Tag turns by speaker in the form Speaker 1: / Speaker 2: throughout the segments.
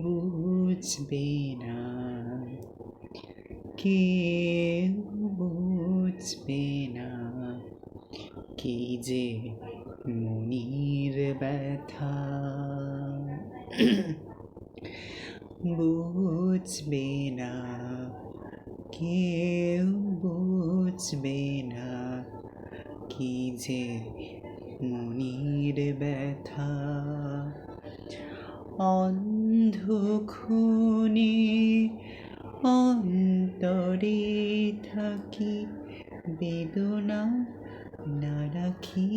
Speaker 1: বুঝবে না, কেউ বুঝবে না, কি যে মনির ব্যথা। বুঝবে না, কেউ বুঝবে না, কি যে মনির ব্যথা। অন্ধ খুনে অন্তরে থাকি, বেদনা না রাখি,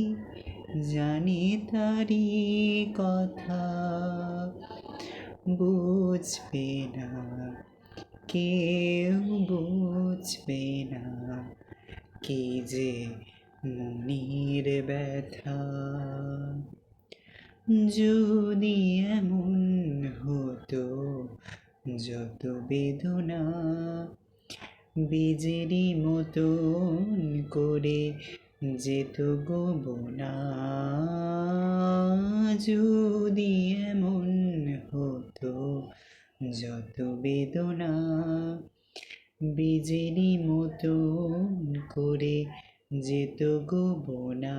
Speaker 1: জানি তারি কথা। বুঝবে না, কেউ বুঝবে না, কি যে মনির ব্যথা। যদি এমন হতো, যত বেদনা বীজেরই মতন করে যেত গোবনা। যদি এমন হতো, যত বেদনা বীজেরই মতন করে যেত গোবনা।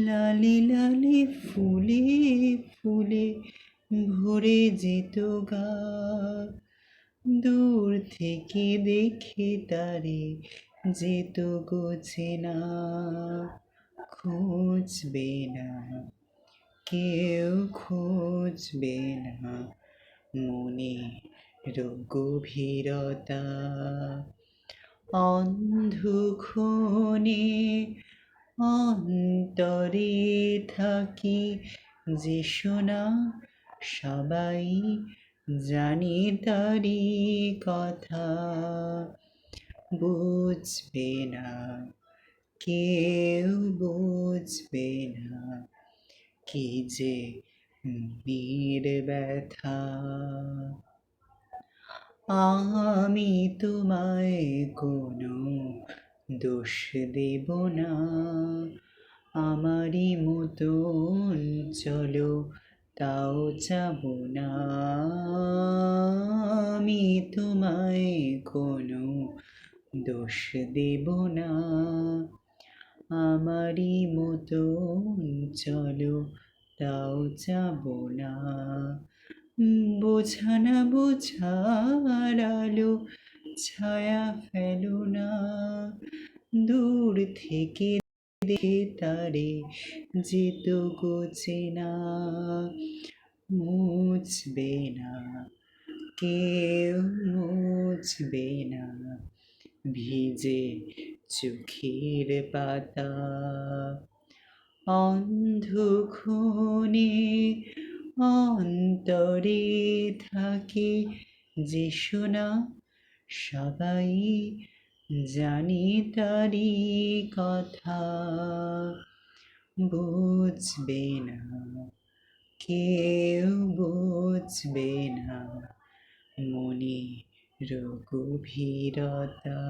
Speaker 1: লালি লালি ফুলে ফুলে ভরে যেত গা, দূর থেকে দেখে তারে যেত গোছেনা। খুঁজবে না, কেউ খুঁজবে না, মনের গভীরতা। অন্ধক্ষণে অন্তরে থাকি, যে শোনা সবাই জানি তারি কথা। বুঝবে না, কেউ বুঝবে না, কি যে মনির ব্যথা। আমি তোমায় কোনো দোষ দেব না, আমারই মতন চলো তাও যাব না। আমি তোমায় কোনো দোষ দেব না, আমারই মতন চলো তাও যাব না। বোঝা না বোঝার আলো ছায়া ফেলো না, দূর থেকে দেখে তারে যেত গোছেনা। মুছবে না, কেউ মুছবে না, ভিজে চোখের পাতা। অন্ধক্ষণে অন্তরে থাকে, যে শোনা সবাই জানি তারি কথা। বুঝবে না, কেউ বুঝবে না, মনের গভীরতা।